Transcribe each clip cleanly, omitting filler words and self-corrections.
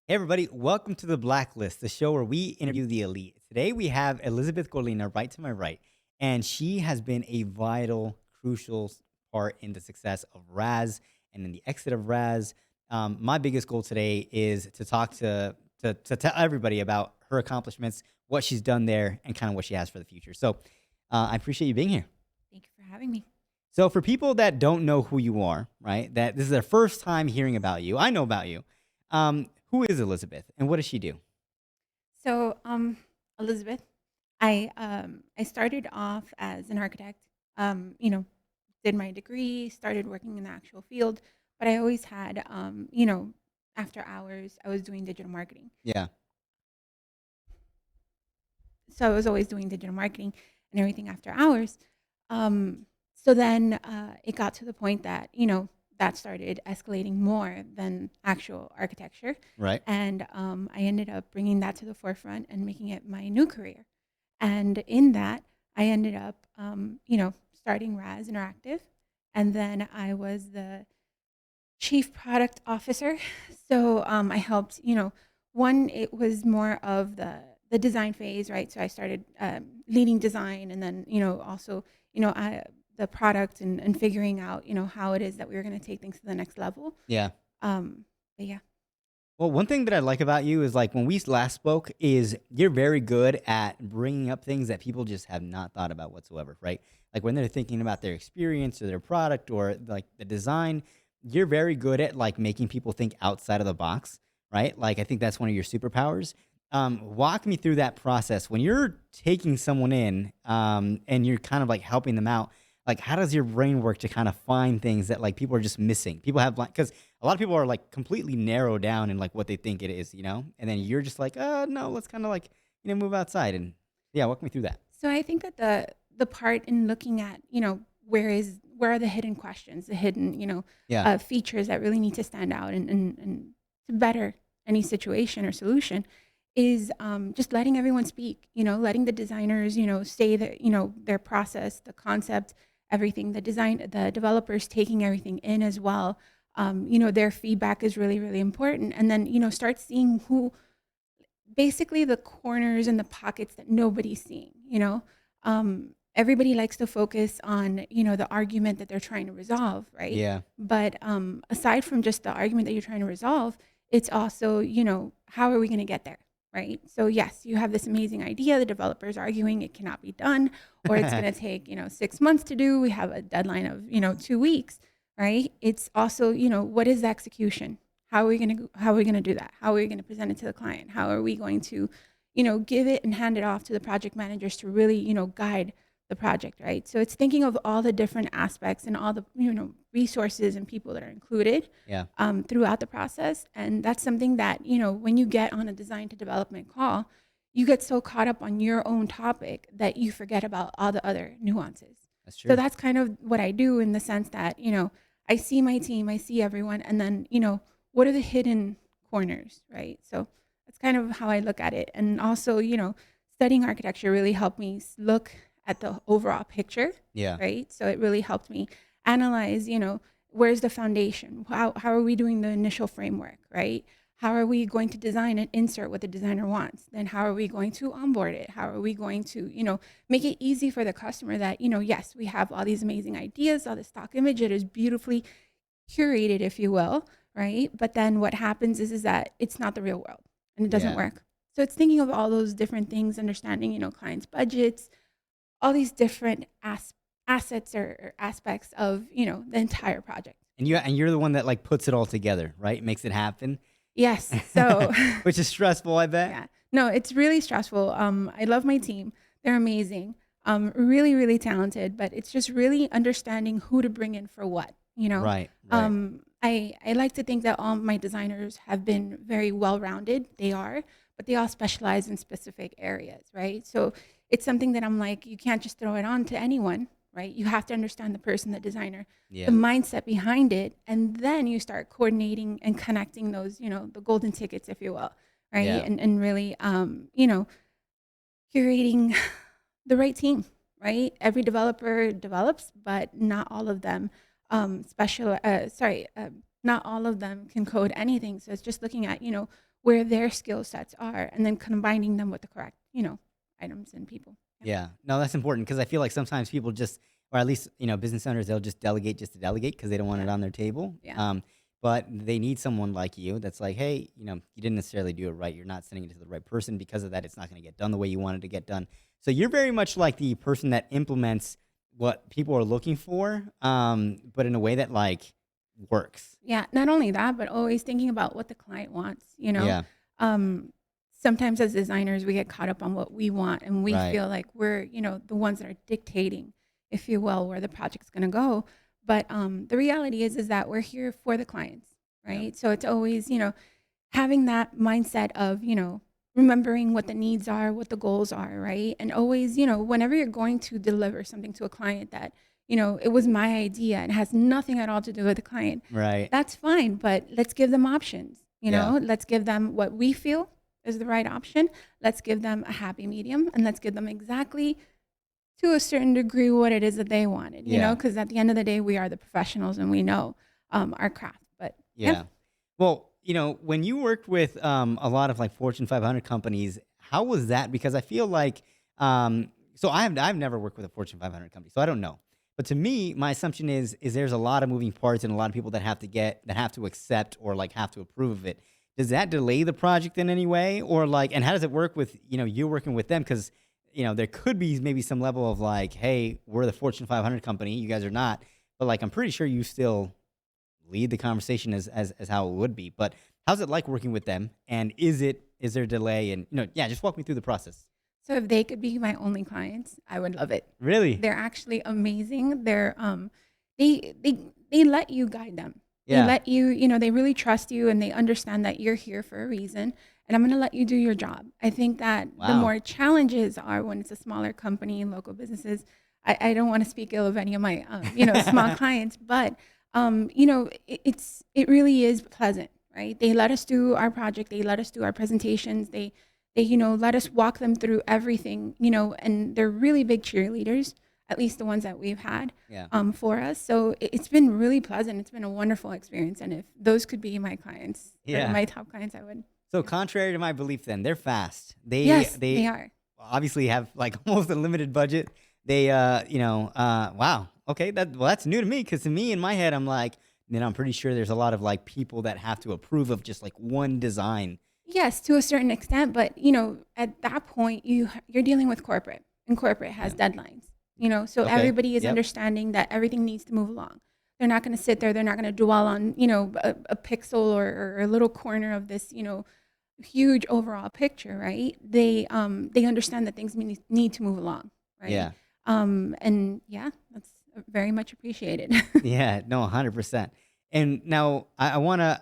Hey everybody, welcome to the Blacklist, the show where we interview the elite. Today we have Elizabeth Colina right to my right, and she has been a vital, crucial part in the success of Raz and in the exit of Raz. My biggest goal today is to talk to tell everybody about her accomplishments, what she's done there, and kind of what she has for the future. So I appreciate you being here. Thank you for having me. So for people that don't know who you are, right, that this is their first time hearing about you, I know about you. Who is Elizabeth and what does she do? So, Elizabeth, I started off as an architect. Um, you know, did my degree, started working in the actual field, but I always had, after hours, I was doing digital marketing. Yeah. So I was always doing digital marketing and everything after hours. So then it got to the point that, that started escalating more than actual architecture. Right. And I ended up bringing that to the forefront and making it my new career. And in that, I ended up, starting Raz Interactive. And then I was the chief product officer. So I helped, one, it was more of the design phase, right? So I started leading design and then, also, the product and figuring out, how it is that we were going to take things to the next level. Yeah. But yeah. Well, one thing that I like about you is like when we last spoke is you're very good at bringing up things that people just have not thought about whatsoever, right? Like when they're thinking about their experience or their product or like the design, you're very good at like making people think outside of the box, right? Like I think that's one of your superpowers. Walk me through that process when you're taking someone in and you're kind of like helping them out. Like, how does your brain work to kind of find things that like people are just missing? People have like, because a lot of people are like completely narrowed down in like what they think it is, and then you're just like, no, let's kind of like, move outside and yeah, walk me through that. So I think that the part in looking at, where are the hidden questions, the hidden, Yeah. features that really need to stand out and to better any situation or solution is just letting everyone speak, letting the designers, say that, their process, the concept, everything, the developers taking everything in as well. Their feedback is really, really important. And then, start seeing who basically the corners and the pockets that nobody's seeing, everybody likes to focus on, the argument that they're trying to resolve, right? Yeah. But aside from just the argument that you're trying to resolve, it's also, how are we going to get there? Right. So yes, you have this amazing idea. The developer's arguing it cannot be done, or it's going to take, 6 months to do. We have a deadline of, 2 weeks, right? It's also, what is the execution? How are we gonna do that? How are we gonna present it to the client? How are we going to, give it and hand it off to the project managers to really, guide the project, right? So it's thinking of all the different aspects and all the, resources and people that are included Yeah. throughout the process. And that's something that, when you get on a design to development call, you get so caught up on your own topic that you forget about all the other nuances. That's So true. that's kind of what I do in the sense that, I see my team, I see everyone, and then, what are the hidden corners, right? So that's kind of how I look at it. And also, studying architecture really helped me look at the overall picture, Yeah. right? So it really helped me analyze, where's the foundation? How are we doing the initial framework, right? How are we going to design and insert what the designer wants? Then how are we going to onboard it? How are we going to, make it easy for the customer that, yes, we have all these amazing ideas, all the stock image, it is beautifully curated, if you will, right? But then what happens is that it's not the real world and it doesn't Yeah. work. So it's thinking of all those different things, understanding, clients' budgets, all these different assets or aspects of, the entire project. And you're the one that like puts it all together, right? Makes it happen. Yes. So Which is stressful, I bet. yeah, no, it's really stressful. I love my team. They're amazing. Really, really talented, but it's just really understanding who to bring in for what, Right. Right. I like to think that all my designers have been very well rounded. They are, but they all specialize in specific areas, right? So it's something that I'm like, you can't just throw it on to anyone, right? You have to understand the person, the designer, the Yeah. mindset behind it, and then you start coordinating and connecting those, the golden tickets, if you will, right? Yeah. And really, curating the right team, right? Every developer develops, but not all of them not all of them can code anything. So it's just looking at, where their skill sets are and then combining them with the correct, items and people. Yeah. Yeah. No, that's important because I feel like sometimes people just, or at least, business owners, they'll just delegate just to delegate because they don't want it Yeah. on their table. Yeah. But they need someone like you that's like, hey, you didn't necessarily do it right. You're not sending it to the right person. Because of that, it's not going to get done the way you wanted to get done. So you're very much like the person that implements what people are looking for, but in a way that like works. Yeah. Not only that, but always thinking about what the client wants. Yeah. Um, Sometimes as designers, we get caught up on what we want and we Right. feel like we're, the ones that are dictating, if you will, where the project's going to go. But the reality is that we're here for the clients, Yeah. right? So it's always, having that mindset of, remembering what the needs are, what the goals are, right? And always, whenever you're going to deliver something to a client that, it was my idea and has nothing at all to do with the client, Right. that's fine. But let's give them options, Yeah. let's give them what we feel is the right option. Let's give them a happy medium and let's give them exactly to a certain degree what it is that they wanted, Yeah. because at the end of the day, we are the professionals and we know our craft. But yeah. Yeah. Well, when you worked with a lot of like Fortune 500 companies, how was that? Because I feel like, so I've never worked with a Fortune 500 company, so I don't know. But to me, my assumption is there's a lot of moving parts and a lot of people that have to accept or like have to approve of it. Does that delay the project in any way, or like, and how does it work with you working with them? Because there could be maybe some level of like, hey, we're the Fortune 500 company, you guys are not, but like I'm pretty sure you still lead the conversation as how it would be. But how's it like working with them? And is there a delay? And yeah, just walk me through the process. So if they could be my only clients, I would love it. Really? They're actually amazing. They let you guide them. They Yeah. let you, they really trust you and they understand that you're here for a reason. And I'm going to let you do your job. I think that the Wow. more challenges are when it's a smaller company, local businesses. I don't want to speak ill of any of my, small clients, but it really is pleasant, right? They let us do our project. They let us do our presentations. They let us walk them through everything, and they're really big cheerleaders, at least the ones that we've had Yeah. for us. So it's been really pleasant. It's been a wonderful experience. And if those could be my clients, or Yeah. my top clients, I would. So contrary to my belief, then they're fast. Yes, They they are. obviously have like almost a limited budget. They wow. Okay, that's new to me because to me in my head I'm like, I'm pretty sure there's a lot of like people that have to approve of just like one design. Yes, to a certain extent, but at that point you're dealing with corporate, and corporate has Yeah. deadlines. So Okay. everybody is Yep. understanding that everything needs to move along. They're not going to sit there. They're not going to dwell on a pixel or a little corner of this huge overall picture, right? They understand that things need to move along, right? Yeah. And yeah, that's very much appreciated. Yeah, no, 100%. And now I wanna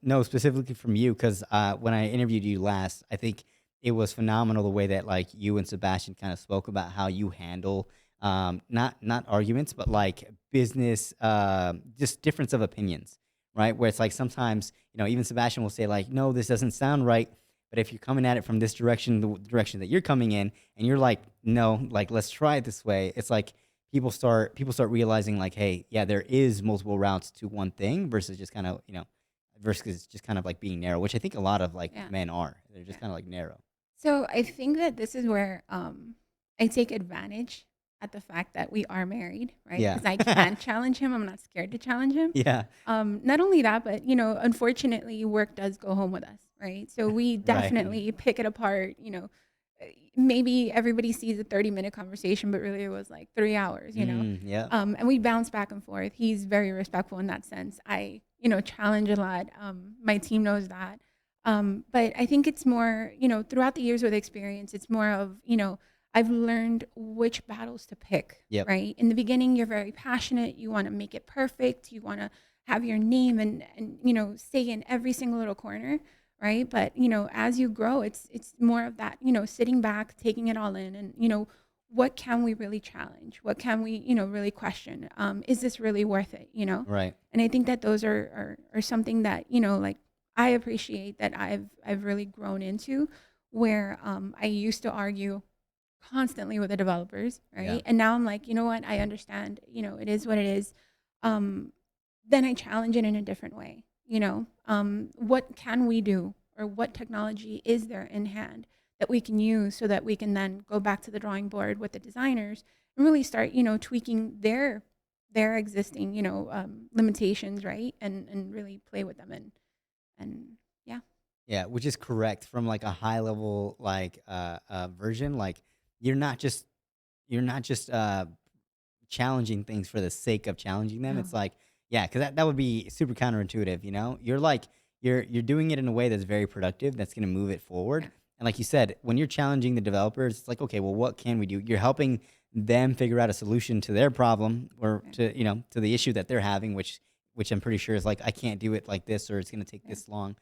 know specifically from you because when I interviewed you last, I think it was phenomenal the way that like you and Sebastian kind of spoke about how you handle not arguments, but like business just difference of opinions, right? Where it's like sometimes even Sebastian will say like, no, this doesn't sound right. But if you're coming at it from this direction, the direction that you're coming in, and you're like, no, like let's try it this way, it's like people start realizing like, hey, yeah, there is multiple routes to one thing versus just kind of versus just kind of like being narrow, which I think a lot of like Yeah, men are. They're just yeah. kind of like narrow. So I think that this is where I take advantage at the fact that we are married, right? Yeah. Because I can challenge him. I'm not scared to challenge him. Yeah. Not only that, but unfortunately, work does go home with us, right? So we Right. definitely pick it apart. Maybe everybody sees a 30-minute conversation, but really it was like 3 hours. Yeah. And we bounce back and forth. He's very respectful in that sense. I challenge a lot. My team knows that. But I think it's more, throughout the years with experience, it's more of, I've learned which battles to pick, Yep. right? In the beginning, you're very passionate. You want to make it perfect. You want to have your name and stay in every single little corner, right? But, as you grow, it's more of that, sitting back, taking it all in and, what can we really challenge? What can we, really question? Is this really worth it, Right. And I think that those are something that, like I appreciate that I've really grown into where I used to argue constantly with the developers, Yeah. right? And now I'm like, you know what? I understand, it is what it is. Um, then I challenge it in a different way. What can we do, or what technology is there in hand that we can use so that we can then go back to the drawing board with the designers and really start, tweaking their existing, limitations, right? And really play with them and yeah, Yeah, which is correct from like a high level like version. Like you're not just you're not just challenging things for the sake of challenging them. no, It's like, yeah, because that would be super counterintuitive, you know? You're like, you're doing it in a way that's very productive, that's gonna move it forward. yeah, And like you said, when you're challenging the developers, it's like, okay, well, what can we do? You're helping them figure out a solution to their problem or yeah, to, to the issue that they're having, which I'm pretty sure is like, I can't do it like this or it's gonna take yeah. this long.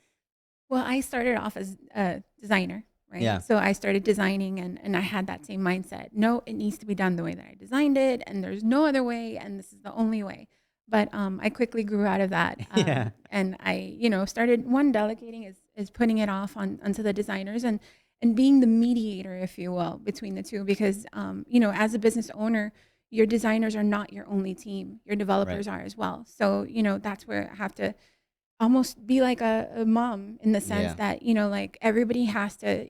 Well, I started off as a designer, right? Yeah. So I started designing, and I had that same mindset. No, it needs to be done the way that I designed it, and there's no other way, and this is the only way. But I quickly grew out of that, Yeah. and I, started one delegating is putting it off onto the designers and being the mediator, if you will, between the two. Because as a business owner, your designers are not your only team; your Right. developers are as well. So that's where I have to almost be like a mom in the sense Yeah. that like everybody has to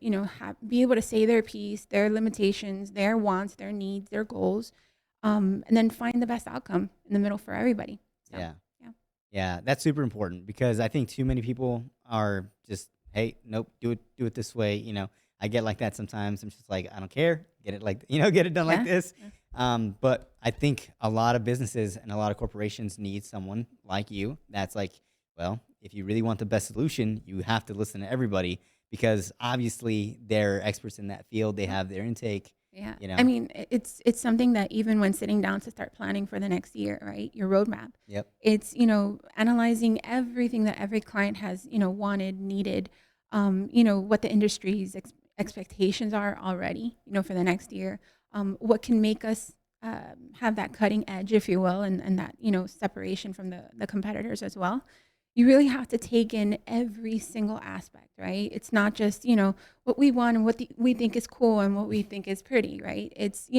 be able to say their piece, their limitations, their wants, their needs, their goals, and then find the best outcome in the middle for everybody. So Yeah. yeah, Yeah, that's super important because I think too many people are just, hey, nope, do it this way. I get like that sometimes. I'm just like, I don't care. Get it like, get it done like yeah, this. yeah, But I think a lot of businesses and a lot of corporations need someone like you that's like, well, if you really want the best solution, you have to listen to everybody because obviously they're experts in that field. They yeah. have their intake, Yeah. you I know. mean, it's something that even when sitting down to start planning for the next year, right? Your roadmap. Yep. It's, analyzing everything that every client has, wanted, needed, what the industry's expectations are already, for the next year. What can make us have that cutting edge, if you will, and that, separation from the competitors as well. You really have to take in every single aspect, right? It's not just, what we want and what we think is cool and what we think is pretty, right? It's,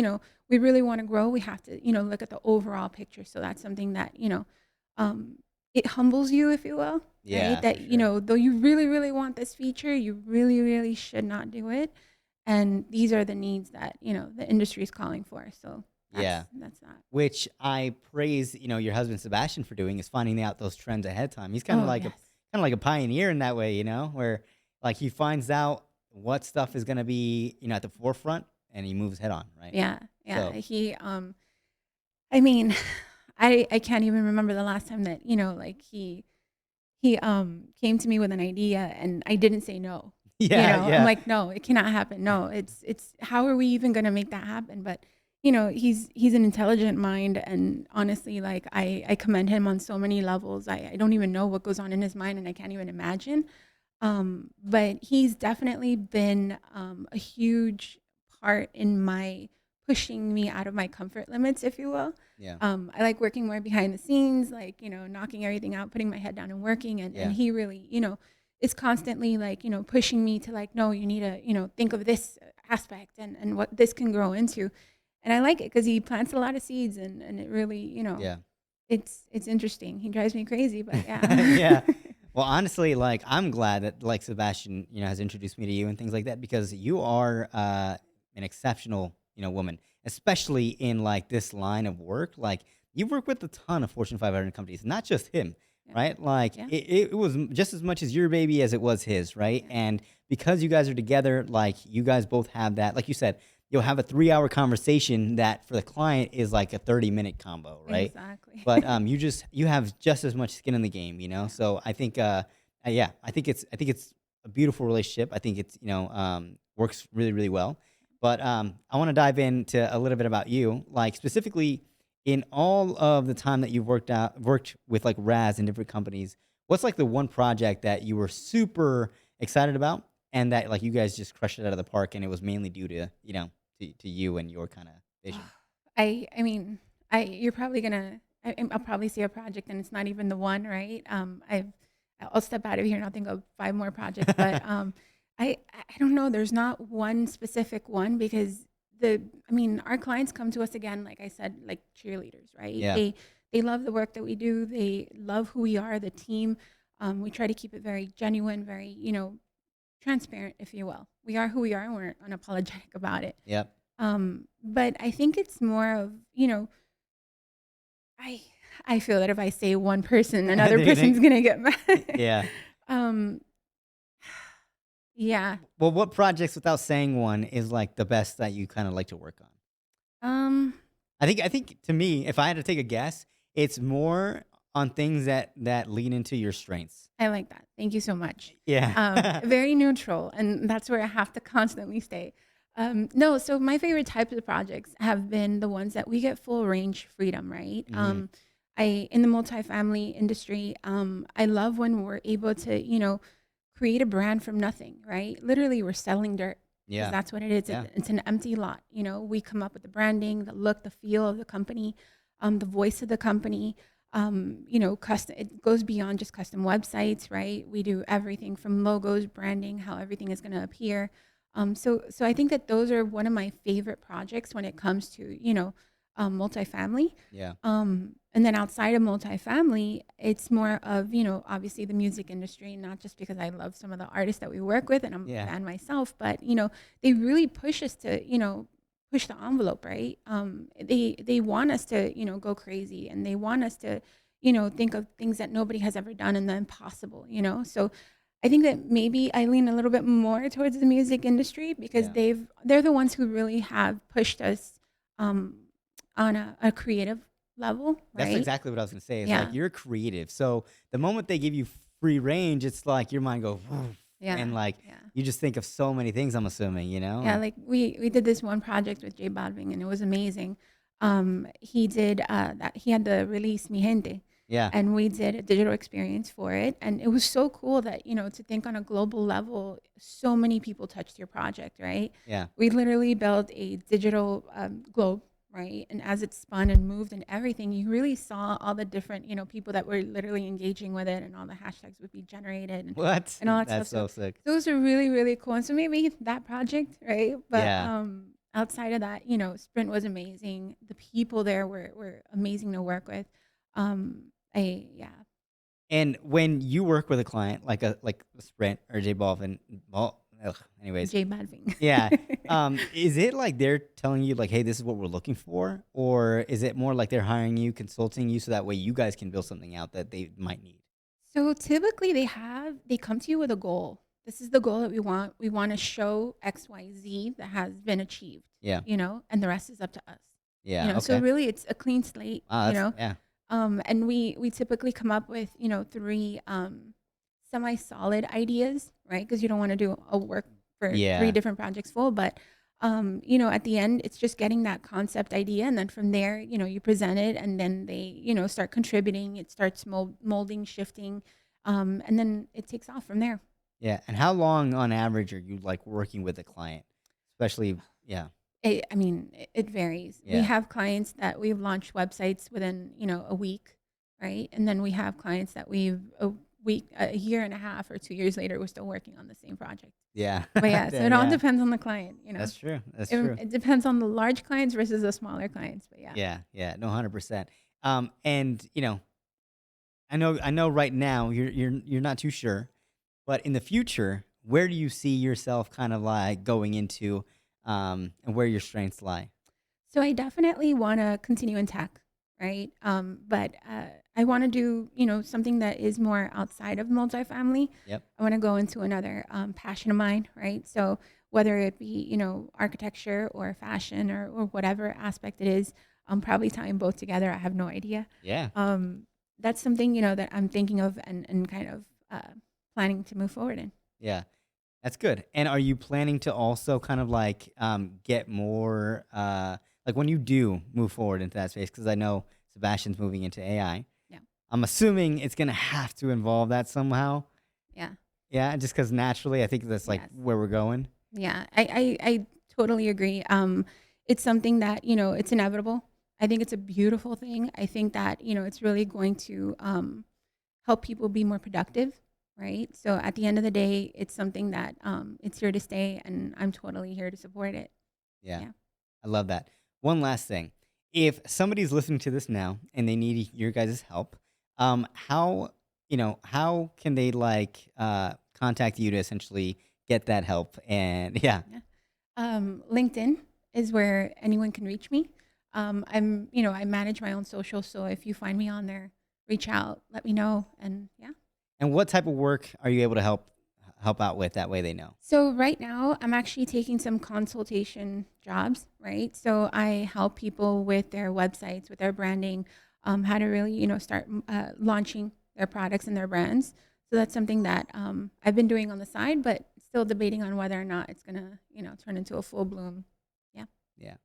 we really want to grow. We have to, look at the overall picture. So that's something that, um, it humbles you, if you will, right? Yeah, for That, sure. though you really, really want this feature, you really, really should not do it. And these are the needs that, the industry is calling for. So Yeah. that's that. Which I praise, your husband Sebastian for doing is finding out those trends ahead of time. He's Oh, yes. kind of like a pioneer in that way, where like he finds out what stuff is going to be, at the forefront and he moves head on, right? Yeah. Yeah. So, I mean, I can't even remember the last time that, like he came to me with an idea and I didn't say no. yeah, I'm yeah. like, no, it cannot happen. No, it's how are we even gonna make that happen? But he's an intelligent mind, and honestly, like I commend him on so many levels. I don't even know what goes on in his mind, and I can't even imagine. But he's definitely been a huge part in my pushing me out of my comfort limits, if you will. Yeah. I like working more behind the scenes, like, knocking everything out, putting my head down and working. And Yeah. he really, is constantly like, pushing me to like, no, you need to, think of this aspect and what this can grow into. And I like it because he plants a lot of seeds and it really, Yeah. it's interesting. He drives me crazy, but Yeah. yeah. Well, honestly, like I'm glad that like Sebastian, has introduced me to you and things like that because you are an exceptional, woman, especially in like this line of work. Like you've worked with a ton of Fortune 500 companies, not just him, Yeah. right? Like Yeah. it was just as much as your baby as it was his, right? Yeah. And because you guys are together, like you guys both have that, like you said, you'll have a 3 hour conversation that for the client is like a 30-minute combo, right? Exactly. But you have just as much skin in the game, Yeah. So I think yeah, I think it's a beautiful relationship. I think it's works really really well. But I want to dive into a little bit about you, like specifically in all of the time that you've worked with like Raz in different companies. What's like the one project that you were super excited about and that like you guys just crushed it out of the park and it was mainly due to to you and your kind of vision? I mean, you're probably gonna. I'll probably see a project, and it's not even the one, right? I'll step out of here, and I'll think of 5 more projects. But I don't know. There's not one specific one because I mean, our clients come to us again, like I said, like cheerleaders, right? Yeah. they love the work that we do. They love who we are, the team. We try to keep it very genuine, very, transparent, if you will. We are who we are, and we're unapologetic about it. Yep. But I think it's more of, I I feel that if I say one person, another Do you person's think? gonna get mad. Yeah. um, yeah. Well, what projects, without saying one, is like the best that you kind of like to work on? Um, I think to me, if I had to take a guess, it's more on things that lean into your strengths. I like that. Thank you so much. Yeah. Very neutral, and that's where I have to constantly stay. No, so my favorite types of projects have been the ones that we get full range freedom, right? Hmm. I in the multifamily industry, I love when we're able to, create a brand from nothing, right? Literally, we're selling dirt because Yeah. that's what it is. Yeah. It's an empty lot. We come up with the branding, the look, the feel of the company, the voice of the company. Custom. It goes beyond just custom websites, right? We do everything from logos, branding, how everything is going to appear. So I think that those are one of my favorite projects when it comes to multifamily. Yeah. And then outside of multifamily, it's more of, obviously the music industry, not just because I love some of the artists that we work with and I'm a Yeah. fan myself, but, they really push us to, push the envelope, right? They want us to, go crazy, and they want us to, think of things that nobody has ever done and the impossible. So I think that maybe I lean a little bit more towards the music industry because Yeah. they're the ones who really have pushed us um, on a creative level, That's right? exactly what I was gonna say. It's like Yeah, you're creative, so the moment they give you free range, it's like your mind goes, yeah, and like yeah. you just think of so many things. I'm assuming, Yeah, and like we did this one project with J Balvin, and it was amazing. He did that. He had the release Mi Gente, yeah, and we did a digital experience for it, and it was so cool that to think on a global level, so many people touched your project, right? yeah. We literally built a digital globe, right? And as it spun and moved and everything, you really saw all the different people that were literally engaging with it, and all the hashtags would be generated, What? and all that stuff. That's So so sick. those are really, really cool. And so maybe that project, right? But Yeah. outside of that, Sprint was amazing. The people there were amazing to work with. I yeah, And when you work with a client like a Sprint or J Balvin, well, anyways, J Balvin. yeah. Is it like they're telling you like, hey, this is what we're looking for, or is it more like they're hiring you, consulting you, so that way you guys can build something out that they might need? So typically they come to you with a goal. This is the goal that we want. We want to show XYZ that has been achieved, Yeah. and the rest is up to us. Yeah. So Okay. really it's a clean slate, Wow. That's yeah. And we typically come up with, three semi-solid ideas, right? Because you don't want to do a work for three Yeah. different projects full, but at the end, it's just getting that concept idea, and then from there, you present it, and then they, start contributing. It starts molding, shifting, and then it takes off from there. Yeah. And how long on average are you like working with a client? Especially, yeah. I mean, it varies. We Yeah. have clients that we've launched websites within, a week, right? And then we have clients that a year and a half or 2 years later, we're still working on the same project. Yeah. But yeah, so it all Yeah. depends on the client. That's true. That's It, true. it depends on the large clients versus the smaller clients. But yeah. Yeah. Yeah. No, 100%. And I know right now you're not too sure, but in the future, where do you see yourself kind of like going into, and where your strengths lie? So I definitely want to continue in tech, right? But I want to do, something that is more outside of multifamily. Yep. I want to go into another passion of mine, right? So whether it be, architecture or fashion or whatever aspect it is, I'm probably tying both together. I have no idea. Yeah. That's something, that I'm thinking of and kind of planning to move forward in. Yeah. That's good. And are you planning to also kind of like get more like when you do move forward into that space? Because I know Sebastian's moving into AI. Yeah. I'm assuming it's gonna have to involve that somehow. Yeah. Yeah, just because naturally, I think that's like Yes. where we're going. Yeah, I totally agree. It's something that, it's inevitable. I think it's a beautiful thing. I think that, it's really going to help people be more productive, right? So at the end of the day, it's something that it's here to stay, and I'm totally here to support it. Yeah, Yeah. I love that. One last thing. if somebody's listening to this now and they need your guys' help, how how can they contact you to essentially get that help? And yeah, Yeah. LinkedIn is where anyone can reach me. I manage my own social, so if you find me on there, reach out, let me know, and yeah. and what type of work are you able to help out with? That way they know. So right now, I'm actually taking some consultation jobs, right? So I help people with their websites, with their branding, how to really, start launching their products and their brands. So that's something that I've been doing on the side, but still debating on whether or not it's gonna, turn into a full bloom. Yeah. Yeah.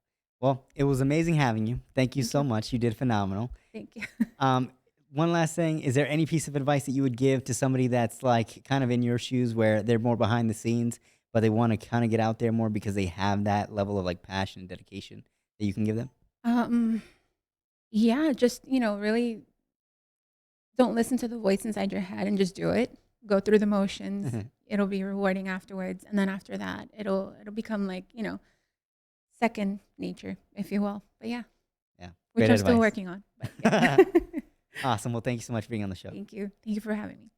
Well, it was amazing having you. Thank you Thank so you. much. You did phenomenal. Thank you. Um, one last thing, is there any piece of advice that you would give to somebody that's like kind of in your shoes where they're more behind the scenes, but they want to kind of get out there more because they have that level of like passion and dedication that you can give them? um, yeah, just really don't listen to the voice inside your head and just do it. Go through the motions. It'll be rewarding afterwards, and then after that, it'll become like second nature, if you will. But yeah, Yeah. which Great I'm still advice. working on. But yeah. Awesome. Well, thank you so much for being on the show. Thank you. Thank you for having me.